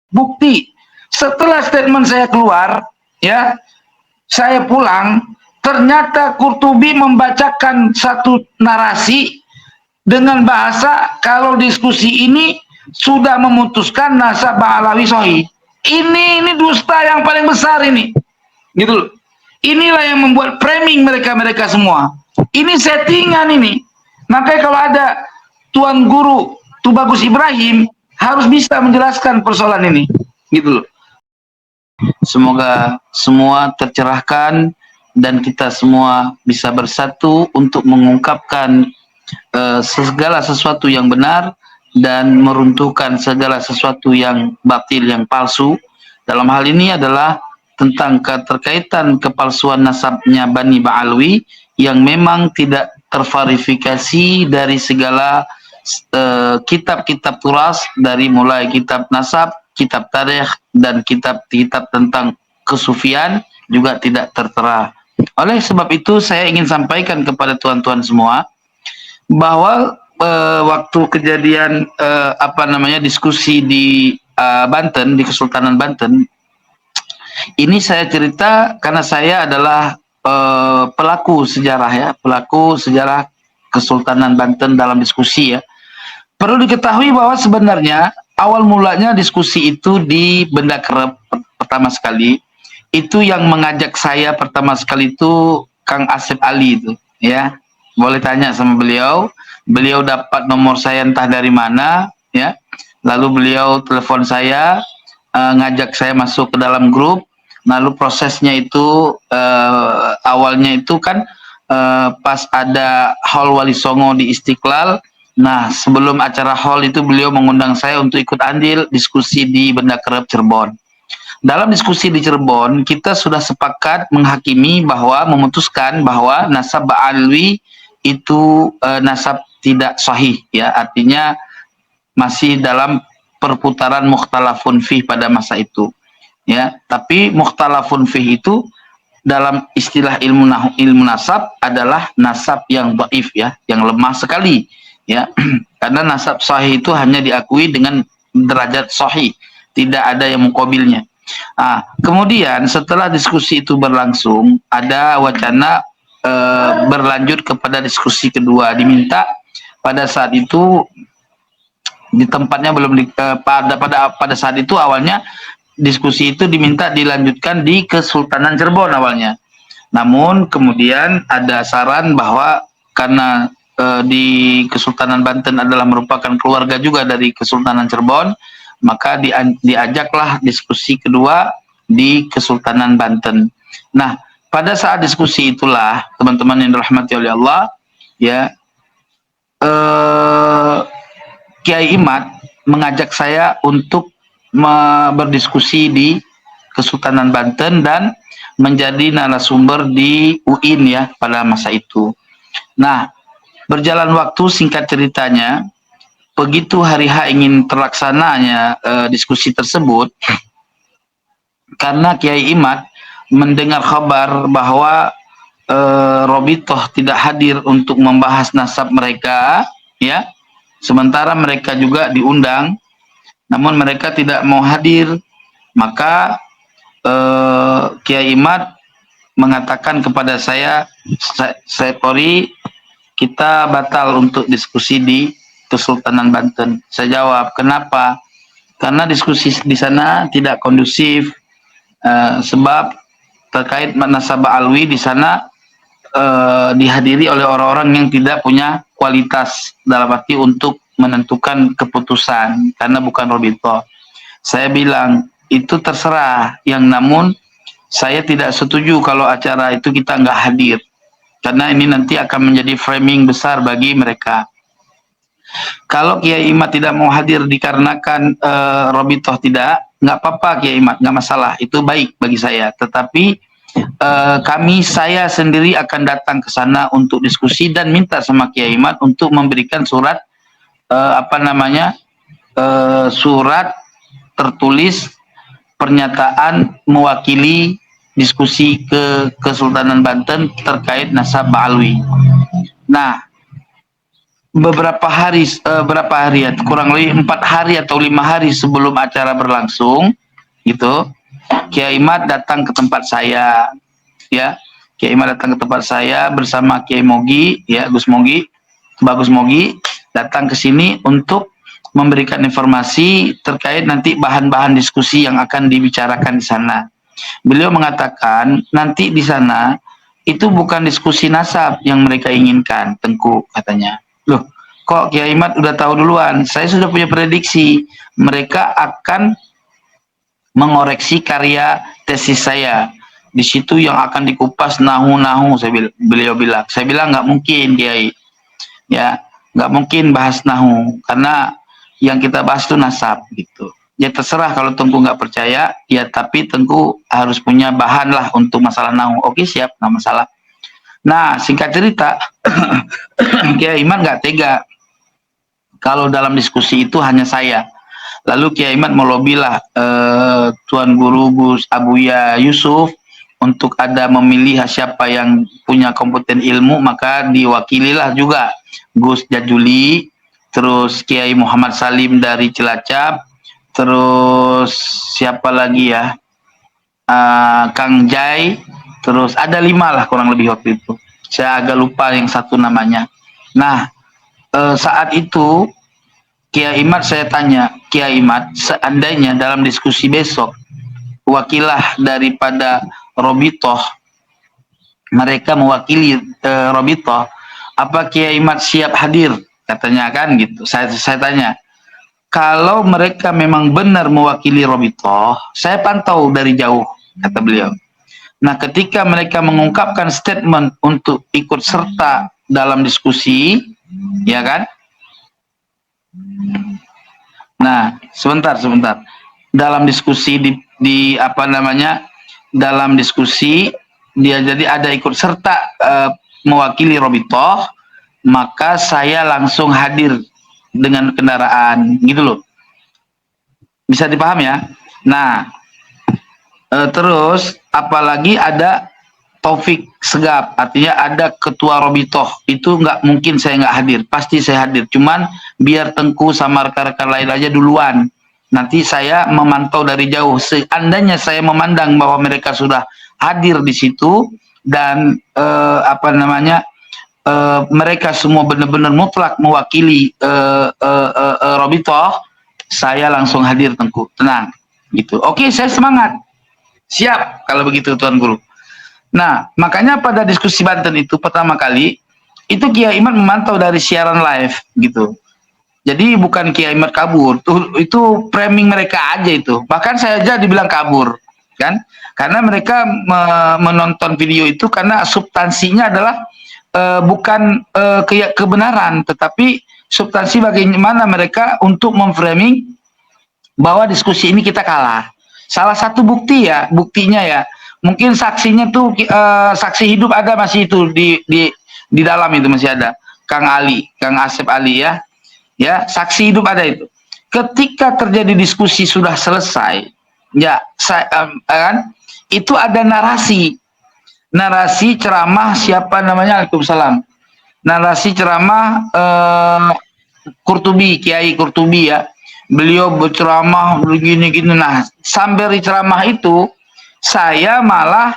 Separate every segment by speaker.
Speaker 1: Bukti, setelah statement saya keluar, ya, saya pulang, ternyata Qurtubi membacakan satu narasi dengan bahasa kalau diskusi ini sudah memutuskan nasab Ba'alawi sahih. Ini dusta yang paling besar ini. Gitu loh. Inilah yang membuat framing mereka-mereka semua. Ini settingan ini. Makanya kalau ada Tuan Guru Tubagus Ibrahim harus bisa menjelaskan persoalan ini. Gitu loh.
Speaker 2: Semoga semua tercerahkan dan kita semua bisa bersatu untuk mengungkapkan segala sesuatu yang benar dan meruntuhkan segala sesuatu yang batil, yang palsu. Dalam hal ini adalah tentang keterkaitan kepalsuan nasabnya Bani Ba'alwi yang memang tidak terverifikasi dari segala kitab-kitab turas, dari mulai kitab nasab, kitab tarikh, dan kitab-kitab tentang kesufian juga tidak tertera. Oleh sebab itu saya ingin sampaikan kepada tuan-tuan semua bahwa waktu kejadian diskusi di Banten, di Kesultanan Banten, ini saya cerita karena saya adalah pelaku sejarah Kesultanan Banten dalam diskusi ya. Perlu diketahui bahwa sebenarnya awal mulanya diskusi itu di Benda Kerep pertama sekali. Itu yang mengajak saya pertama sekali itu Kang Asep Ali itu, ya. Boleh tanya sama beliau. Beliau dapat nomor saya entah dari mana, ya. Lalu beliau telepon saya, ngajak saya masuk ke dalam grup. Lalu prosesnya itu awalnya itu kan pas ada Hall Wali Songo di Istiqlal. Nah, sebelum acara hall itu beliau mengundang saya untuk ikut andil diskusi di Benda Kerep Cirebon. Dalam diskusi di Cirebon, kita sudah sepakat menghakimi bahwa memutuskan bahwa nasab Ba'alwi itu nasab tidak sahih, ya, artinya masih dalam perputaran mukhtalafun fih pada masa itu, ya. Tapi mukhtalafun fih itu dalam istilah ilmu nasab adalah nasab yang dhaif, ya, yang lemah sekali, ya. Karena nasab sahih itu hanya diakui dengan derajat sahih, tidak ada yang muqabilnya. Kemudian setelah diskusi itu berlangsung, ada wacana berlanjut kepada diskusi kedua. Diminta pada saat itu di tempatnya belum pada saat itu awalnya diskusi itu diminta dilanjutkan di Kesultanan Cirebon awalnya. Namun kemudian ada saran bahwa karena di Kesultanan Banten adalah merupakan keluarga juga dari Kesultanan Cirebon, maka diajaklah diskusi kedua di Kesultanan Banten. Nah, pada saat diskusi itulah teman-teman yang dirahmati oleh Allah, ya, Kiai Imad mengajak saya untuk berdiskusi di Kesultanan Banten dan menjadi narasumber di UIN, ya, pada masa itu. Nah, berjalan waktu, singkat ceritanya, begitu hari H ingin terlaksananya diskusi tersebut, karena Kiai Imad mendengar kabar bahwa Robitoh tidak hadir untuk membahas nasab mereka, ya, sementara mereka juga diundang, namun mereka tidak mau hadir, maka Kiai Imad mengatakan kepada saya sorry, kita batal untuk diskusi di Kesultanan Banten. Saya jawab, kenapa? Karena diskusi di sana tidak kondusif, sebab terkait nasab Ba'alwi di sana dihadiri oleh orang-orang yang tidak punya kualitas dalam arti untuk menentukan keputusan, karena bukan Robito. Saya bilang, itu terserah, yang namun saya tidak setuju kalau acara itu kita nggak hadir, karena ini nanti akan menjadi framing besar bagi mereka. Kalau Kiai Imad tidak mau hadir dikarenakan Robitoh tidak, nggak apa-apa Kiai Imad, nggak masalah, itu baik bagi saya. Tetapi saya sendiri akan datang ke sana untuk diskusi dan minta sama Kiai Imad untuk memberikan surat surat tertulis pernyataan mewakili diskusi ke Kesultanan Banten terkait nasab Ba'alwi. Nah, berapa hari ya, kurang lebih 4 hari atau 5 hari sebelum acara berlangsung gitu, Kiai Mat datang ke tempat saya, ya. Kiai Mat datang ke tempat saya bersama Kiai Mogi, ya, Bagus Mogi datang ke sini untuk memberikan informasi terkait nanti bahan-bahan diskusi yang akan dibicarakan di sana. Beliau mengatakan nanti di sana itu bukan diskusi nasab yang mereka inginkan, Tengku, katanya. Loh, kok Kiai Mat udah tahu duluan? Saya sudah punya prediksi. Mereka akan mengoreksi karya tesis saya. Di situ yang akan dikupas nahu-nahu, beliau bilang. Saya bilang nggak mungkin, Kiai. Ya, nggak mungkin bahas nahu karena yang kita bahas itu nasab gitu. Ya terserah kalau Tengku nggak percaya, ya tapi Tengku harus punya bahan lah untuk masalah nahu. Oke, siap, nggak masalah. Nah, singkat cerita, Kiai Iman nggak tega kalau dalam diskusi itu hanya saya. Lalu Kiai Iman melobilah Tuan Guru Gus Abuya Yusuf untuk ada memilih siapa yang punya kompeten ilmu, maka diwakililah juga Gus Jajuli, terus Kiai Muhammad Salim dari Cilacap, terus siapa lagi ya, Kang Jai, terus ada 5 lah kurang lebih waktu itu. Saya agak lupa yang satu namanya. Nah, saat itu Kiai Imat saya tanya, Kiai Imat, seandainya dalam diskusi besok wakilah daripada Robitoh, mereka mewakili Robitoh, apa Kiai Imat siap hadir? Katanya kan gitu. Saya tanya, kalau mereka memang benar mewakili Robitoh, saya pantau dari jauh, kata beliau. Nah, ketika mereka mengungkapkan statement untuk ikut serta dalam diskusi, ya kan? Nah, sebentar. Dalam diskusi di apa namanya? Dalam diskusi dia jadi ada ikut serta mewakili Robitoh, maka saya langsung hadir dengan kendaraan, gitu loh. Bisa dipaham ya? Nah, terus apalagi ada Taufik Segap, artinya ada ketua Robitoh, itu nggak mungkin saya nggak hadir, pasti saya hadir. Cuman biar Tengku sama rekan-rekan lain aja duluan. Nanti saya memantau dari jauh. Seandainya saya memandang bahwa mereka sudah hadir di situ dan apa namanya mereka semua benar-benar mutlak mewakili Robitoh, saya langsung hadir, Tengku. Tenang, gitu. Oke, saya semangat. Siap kalau begitu, Tuan Guru. Nah, makanya pada diskusi Banten itu pertama kali, itu Kiai Imat memantau dari siaran live, gitu. Jadi bukan Kiai Imat kabur, itu framing mereka aja itu. Bahkan saya aja dibilang kabur, kan? Karena mereka menonton video itu karena substansinya adalah bukan kebenaran, tetapi substansi bagaimana mereka untuk memframing bahwa diskusi ini kita kalah. Salah satu buktinya ya, mungkin saksinya tuh saksi hidup ada masih itu di dalam itu masih ada, Kang Asep Ali ya, saksi hidup ada itu. Ketika terjadi diskusi sudah selesai, ya kan, itu ada narasi ceramah siapa namanya, Waalaikumsalam, narasi ceramah Kiai Qurtubi ya, beliau berceramah begini-gini. Nah, sambil ceramah itu saya malah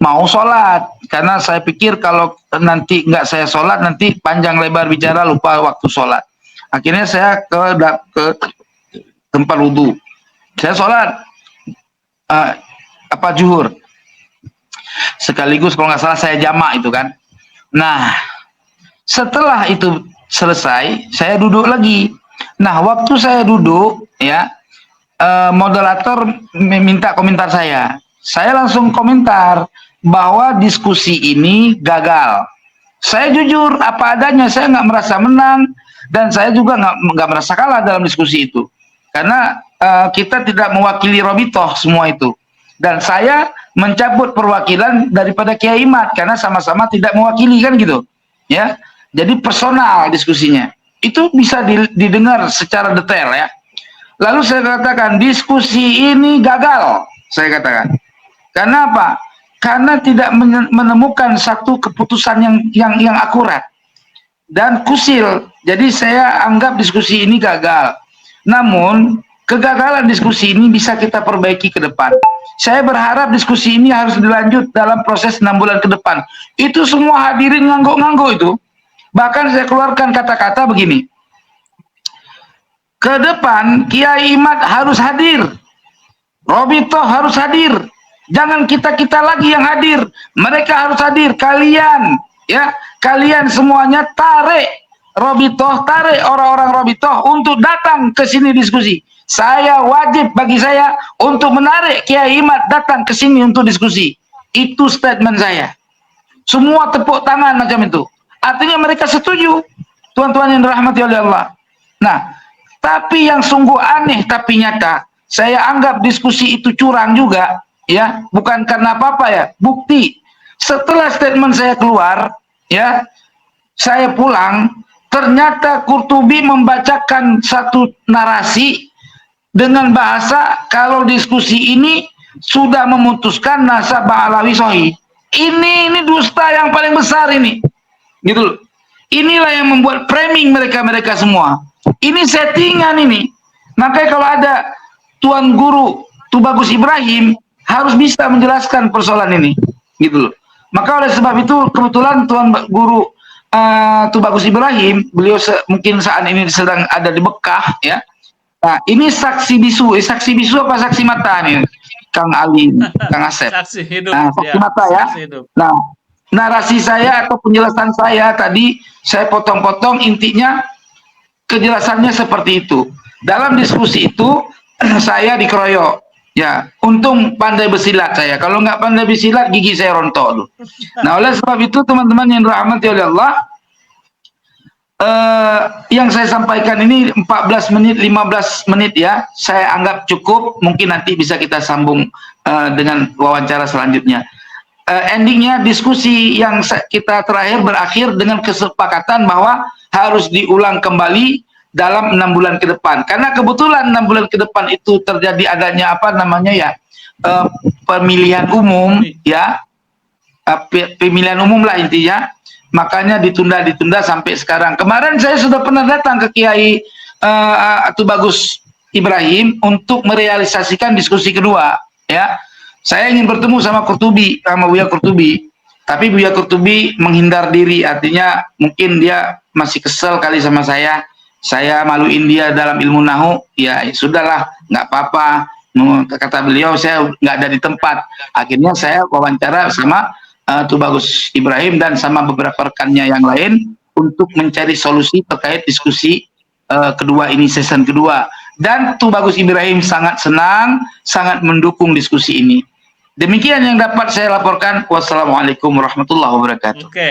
Speaker 2: mau sholat karena saya pikir kalau nanti nggak saya sholat nanti panjang lebar bicara lupa waktu sholat. Akhirnya saya ke tempat wudhu, saya sholat zuhur sekaligus kalau nggak salah saya jamak itu kan. Nah, setelah itu selesai saya duduk lagi. Nah, waktu saya duduk ya, moderator meminta komentar saya langsung komentar bahwa diskusi ini gagal. Saya jujur apa adanya, saya nggak merasa menang dan saya juga nggak merasa kalah dalam diskusi itu karena kita tidak mewakili Robitoh semua itu, dan saya mencabut perwakilan daripada Kiai Imat karena sama-sama tidak mewakili kan gitu ya. Jadi personal diskusinya itu bisa didengar secara detail ya. Lalu saya katakan diskusi ini gagal, saya katakan. Karena apa? Karena tidak menemukan satu keputusan yang akurat dan kusil
Speaker 1: Jadi saya anggap diskusi ini gagal. Namun kegagalan diskusi ini bisa kita perbaiki ke depan. Saya berharap diskusi ini harus dilanjut dalam proses 6 bulan ke depan. Itu semua hadirin ngangguk-ngangguk itu. Bahkan saya keluarkan kata-kata begini. Ke depan Kiai Imad harus hadir. Robito harus hadir. Jangan kita-kita lagi yang hadir. Mereka harus hadir. Kalian, ya, kalian semuanya tarik Robito, tarik orang-orang Robito untuk datang ke sini diskusi. Saya wajib bagi saya untuk menarik Kiai Imad datang ke sini untuk diskusi. Itu statement saya. Semua tepuk tangan macam itu. Artinya mereka setuju. Tuan-tuan yang dirahmati oleh Allah. Nah, tapi yang sungguh aneh tapi nyata, saya anggap diskusi itu curang juga, ya, bukan karena apa-apa ya. Bukti, setelah statement saya keluar, ya, saya pulang, ternyata Qurtubi membacakan satu narasi dengan bahasa kalau diskusi ini sudah memutuskan nasabah Alawi Sohi. Ini dusta yang paling besar ini, gitu loh. Inilah yang membuat framing mereka semua. Ini settingan ini. Makanya kalau ada Tuan Guru Tubagus Ibrahim harus bisa menjelaskan persoalan ini, gitu loh. Maka oleh sebab itu kebetulan Tuan Guru Tubagus Ibrahim, beliau mungkin saat ini sedang ada di Mekah, ya. Nah, ini saksi bisu apa saksi mata nih, Kang Ali, Kang Asep.
Speaker 3: Saksi hidup.
Speaker 1: Nah, saksi mata ya. Nah, narasi saya atau penjelasan saya tadi saya potong-potong, intinya kejelasannya seperti itu. Dalam diskusi itu saya dikeroyok. Ya, untung pandai bersilat saya. Kalau nggak pandai bersilat, gigi saya rontok dulu. Nah, oleh sebab itu teman-teman yang dirahmati oleh Allah, yang saya sampaikan ini 14 menit, 15 menit ya, saya anggap cukup. Mungkin nanti bisa kita sambung dengan wawancara selanjutnya. Endingnya diskusi yang kita terakhir berakhir dengan kesepakatan bahwa harus diulang kembali dalam 6 bulan ke depan. Karena kebetulan 6 bulan ke depan itu terjadi adanya apa namanya ya, pemilihan umum ya, pemilihan umum lah intinya. Makanya ditunda sampai sekarang. Kemarin saya sudah pernah datang ke Kiai Tubagus Ibrahim untuk merealisasikan diskusi kedua, ya. Saya ingin bertemu sama Qurtubi, sama Buya Qurtubi. Tapi Buya Qurtubi menghindar diri, artinya mungkin dia masih kesel kali sama saya. Saya maluin dia dalam ilmu nahu, ya sudahlah, nggak apa-apa. Kata beliau, saya nggak ada di tempat. Akhirnya saya wawancara sama Tubagus Ibrahim dan sama beberapa rekannya yang lain untuk mencari solusi terkait diskusi kedua ini, season kedua. Dan Tubagus Ibrahim sangat senang, sangat mendukung diskusi ini. Demikian yang dapat saya laporkan. Wassalamualaikum warahmatullahi wabarakatuh.
Speaker 3: Oke.